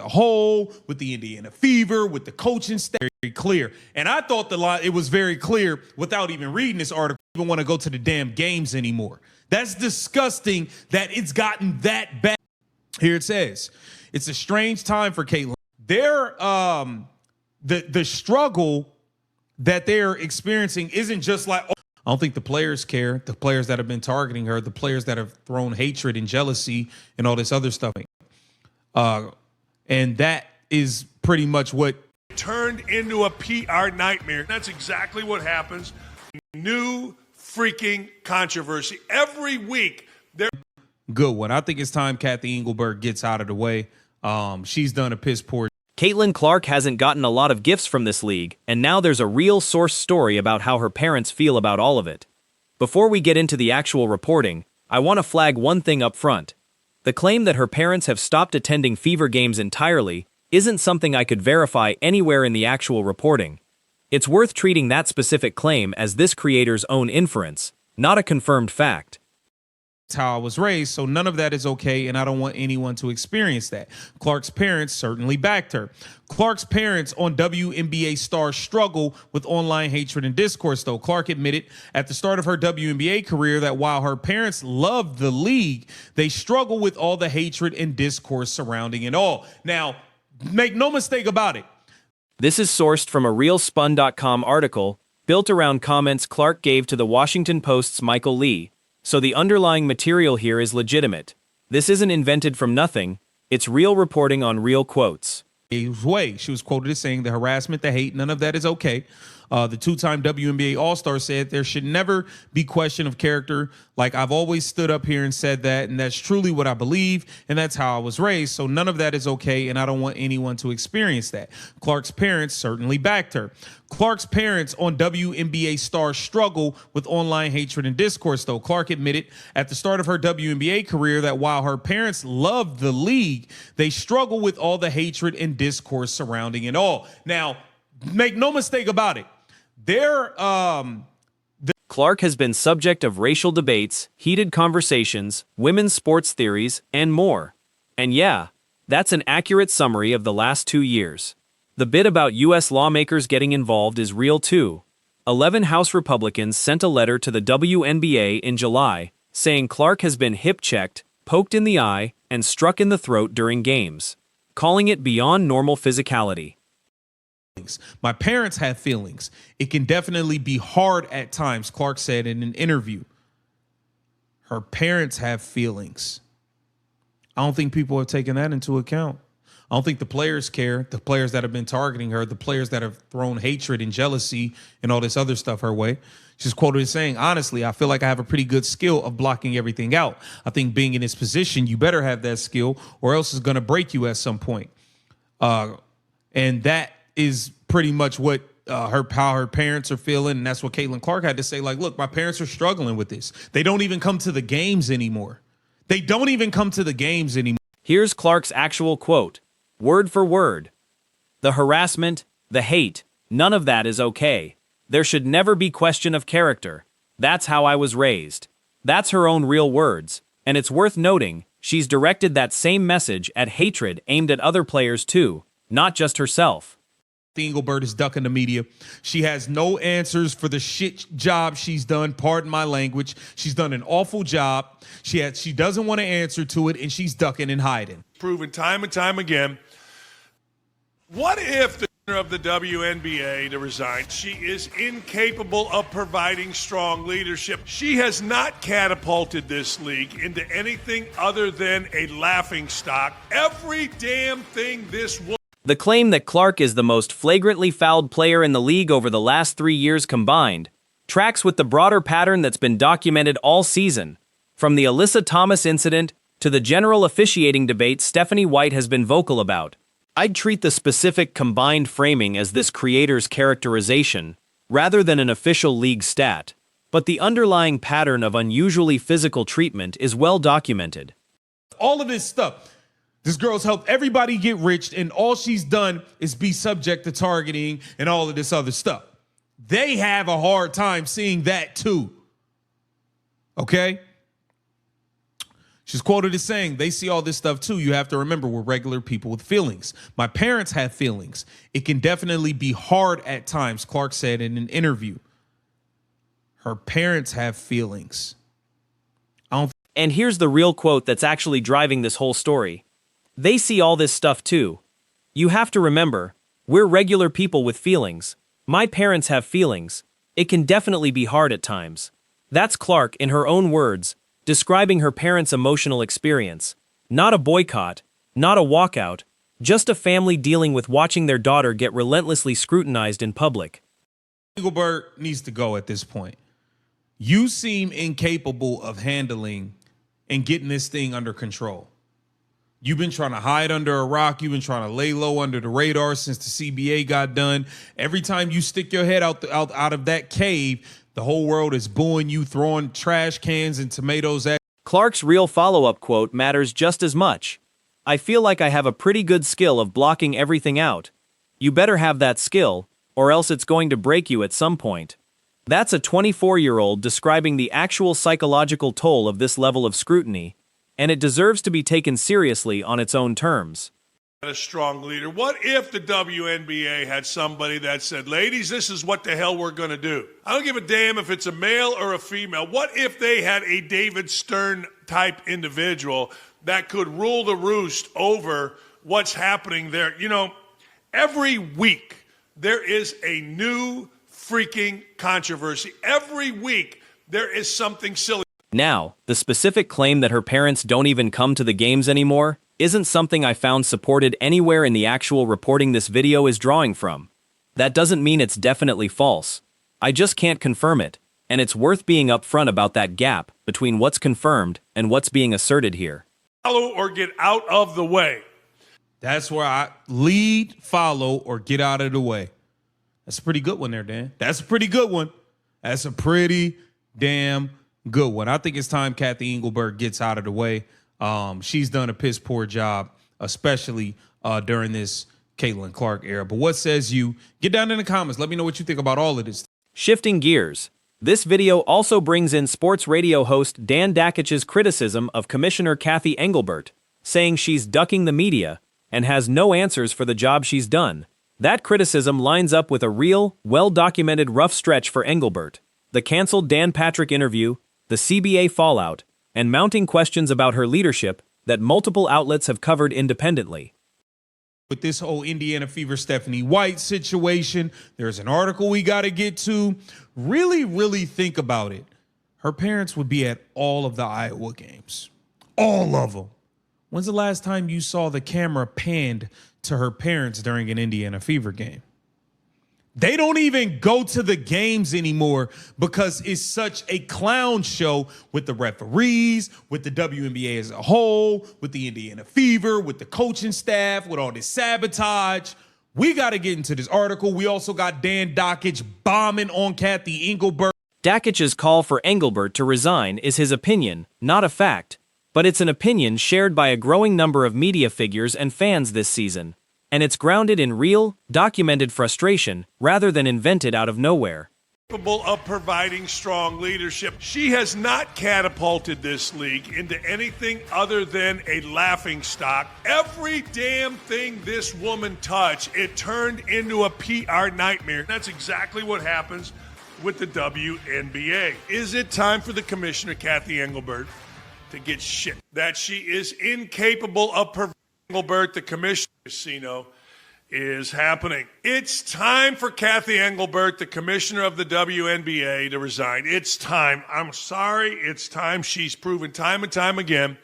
a whole, with the Indiana Fever, with the coaching staff. Very clear. And I thought it was very clear without even reading this article. I don't even want to go to the damn games anymore. That's disgusting that it's gotten that bad. Here it says, it's a strange time for Caitlin. The struggle that they're experiencing isn't just like, oh, I don't think the players care, the players that have been targeting her, the players that have thrown hatred and jealousy and all this other stuff. And that is pretty much what turned into a PR nightmare. That's exactly what happens. New freaking controversy. Every week, good one. I think it's time Kathy Engelberg gets out of the way. She's done a piss poor. Caitlin Clark hasn't gotten a lot of gifts from this league, and now there's a real source story about how her parents feel about all of it. Before we get into the actual reporting, I want to flag one thing up front. The claim that her parents have stopped attending Fever games entirely isn't something I could verify anywhere in the actual reporting. It's worth treating that specific claim as this creator's own inference, not a confirmed fact. That's how I was raised, so none of that is okay, and I don't want anyone to experience that. Clark's parents certainly backed her. Clark's parents on WNBA star struggle with online hatred and discourse, though. Clark admitted at the start of her WNBA career that while her parents loved the league, they struggle with all the hatred and discourse surrounding it all. Now, make no mistake about it. This is sourced from a realspun.com article built around comments Clark gave to the Washington Post's Michael Lee. So the underlying material here is legitimate. This isn't invented from nothing. It's real reporting on real quotes. She was quoted as saying the harassment, the hate, none of that is okay. The two-time WNBA All-Star said there should never be question of character. Like, I've always stood up here and said that, and that's truly what I believe, and that's how I was raised. So none of that is okay, and I don't want anyone to experience that. Clark's parents certainly backed her. Clark's parents on WNBA star struggle with online hatred and discourse, though. Clark admitted at the start of her WNBA career that while her parents loved the league, they struggle with all the hatred and discourse surrounding it all. Now, make no mistake about it. Clark has been subject of racial debates, heated conversations, women's sports theories, and more. And yeah, that's an accurate summary of the last 2 years. The bit about U.S. lawmakers getting involved is real too. 11 House Republicans sent a letter to the WNBA in July saying Clark has been hip-checked, poked in the eye, and struck in the throat during games, calling it beyond normal physicality. My parents have feelings. It can definitely be hard at times, Clark said in an interview. Her parents have feelings. I don't think people have taken that into account. I don't think the players care, the players that have been targeting her, the players that have thrown hatred and jealousy and all this other stuff her way. She's quoted as saying, honestly, I feel like I have a pretty good skill of blocking everything out. I think being in this position, you better have that skill or else it's going to break you at some point. And that is pretty much what how her parents are feeling. And that's what Caitlin Clark had to say. Like, look, my parents are struggling with this. They don't even come to the games anymore. They don't even come to the games anymore. Here's Clark's actual quote, word for word. The harassment, the hate, none of that is okay. There should never be question of character. That's how I was raised. That's her own real words. And it's worth noting, she's directed that same message at hatred aimed at other players too, not just herself. Engelbert is ducking the media. She has no answers for the shit job she's done. Pardon my language. She's done an awful job. She doesn't want to answer to it, and she's ducking and hiding. Proven time and time again. What if the owner of the WNBA to resign? She is incapable of providing strong leadership. She has not catapulted this league into anything other than a laughingstock. Every damn thing this woman. The claim that Clark is the most flagrantly fouled player in the league over the last 3 years combined tracks with the broader pattern that's been documented all season. From the Alyssa Thomas incident to the general officiating debate Stephanie White has been vocal about. I'd treat the specific combined framing as this creator's characterization, rather than an official league stat. But the underlying pattern of unusually physical treatment is well documented. All of this stuff. This girl's helped everybody get rich, and all she's done is be subject to targeting and all of this other stuff. They have a hard time seeing that too. Okay? She's quoted as saying, they see all this stuff too. You have to remember, we're regular people with feelings. My parents have feelings. It can definitely be hard at times, Clark said in an interview. Her parents have feelings. And here's the real quote that's actually driving this whole story. They see all this stuff too. You have to remember, we're regular people with feelings. My parents have feelings. It can definitely be hard at times. That's Clark, in her own words, describing her parents' emotional experience. Not a boycott, not a walkout, just a family dealing with watching their daughter get relentlessly scrutinized in public. Engelbert needs to go at this point. You seem incapable of handling and getting this thing under control. You've been trying to hide under a rock. You've been trying to lay low under the radar since the CBA got done. Every time you stick your head out of that cave, the whole world is booing you, throwing trash cans and tomatoes at. Clark's real follow-up quote matters just as much. I feel like I have a pretty good skill of blocking everything out. You better have that skill, or else it's going to break you at some point. That's a 24-year-old describing the actual psychological toll of this level of scrutiny, and it deserves to be taken seriously on its own terms. A strong leader. What if the WNBA had somebody that said, ladies, this is what the hell we're going to do? I don't give a damn if it's a male or a female. What if they had a David Stern type individual that could rule the roost over what's happening there? You know, every week there is a new freaking controversy. Every week there is something silly. Now, the specific claim that her parents don't even come to the games anymore isn't something I found supported anywhere in the actual reporting this video is drawing from. That doesn't mean it's definitely false. I just can't confirm it, and it's worth being upfront about that gap between what's confirmed and what's being asserted here. Follow or get out of the way. That's where I lead, follow, or get out of the way. That's a pretty good one there, Dan. That's a pretty good one. That's a pretty damn good one. I think it's time Kathy Engelbert gets out of the way. She's done a piss poor job, especially during this Caitlin Clark era. But what says you? Get down in the comments. Let me know what you think about all of this. Shifting gears, this video also brings in sports radio host Dan Dakich's criticism of Commissioner Kathy Engelbert, saying she's ducking the media and has no answers for the job she's done. That criticism lines up with a real, well-documented rough stretch for Engelbert, the canceled Dan Patrick interview, the CBA fallout, and mounting questions about her leadership that multiple outlets have covered independently. With this whole Indiana Fever Stephanie White situation, there's an article we got to get to. Really think about it. Her parents would be at all of the Iowa games. All of them. When's the last time you saw the camera panned to her parents during an Indiana Fever game? They don't even go to the games anymore because it's such a clown show with the referees, with the WNBA as a whole, with the Indiana Fever, with the coaching staff, with all this sabotage. We got to get into this article. We also got Dan Dakich bombing on Kathy Engelbert. Dakich's call for Engelbert to resign is his opinion, not a fact, but it's an opinion shared by a growing number of media figures and fans this season. And it's grounded in real, documented frustration rather than invented out of nowhere. Capable of providing strong leadership. She has not catapulted this league into anything other than a laughingstock. Every damn thing this woman touched, it turned into a PR nightmare. That's exactly what happens with the WNBA. Is it time for the commissioner, Kathy Engelbert, to get shit? That she is incapable of providing. Engelbert, the commissioner casino, is happening. It's time for Kathy Engelbert, the commissioner of the WNBA, to resign. It's time. I'm sorry. It's time. She's proven time and time again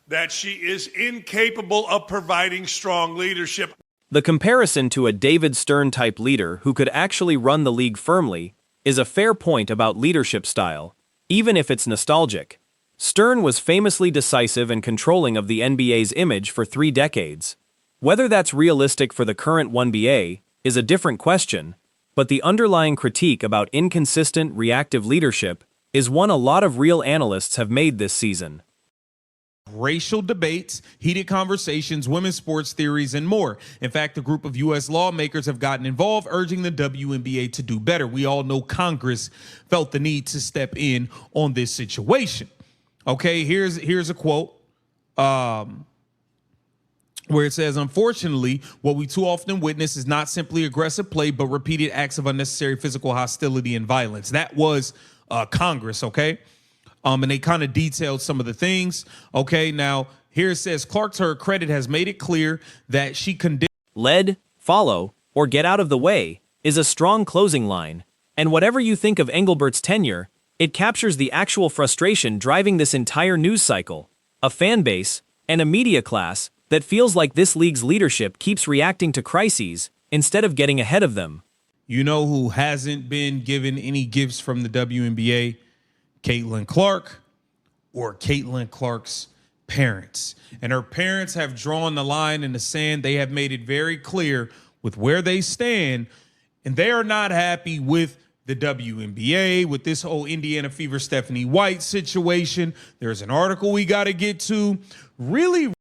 that she is incapable of providing strong leadership. The comparison to a David Stern-type leader who could actually run the league firmly is a fair point about leadership style, even if it's nostalgic. Stern was famously decisive and controlling of the NBA's image for 3 decades. Whether that's realistic for the current 1BA is a different question, but the underlying critique about inconsistent, reactive leadership is one a lot of real analysts have made this season. Racial debates, heated conversations, women's sports theories, and more. In fact, a group of U.S. lawmakers have gotten involved, urging the WNBA to do better. We all know Congress felt the need to step in on this situation. Okay, here's a quote. Where it says, unfortunately, what we too often witness is not simply aggressive play, but repeated acts of unnecessary physical hostility and violence. That was Congress, okay? And they kind of detailed some of the things. Okay, now here it says, Clark, to her credit, has made it clear that she condemned. Lead, follow, or get out of the way is a strong closing line. And whatever you think of Engelbert's tenure, it captures the actual frustration driving this entire news cycle. A fan base and a media class that feels like this league's leadership keeps reacting to crises instead of getting ahead of them. You know who hasn't been given any gifts from the WNBA? Caitlin Clark, or Caitlin Clark's parents. And her parents have drawn the line in the sand. They have made it very clear with where they stand, and they are not happy with the WNBA, with this whole Indiana Fever Stephanie White situation. There's an article we got to get to. Really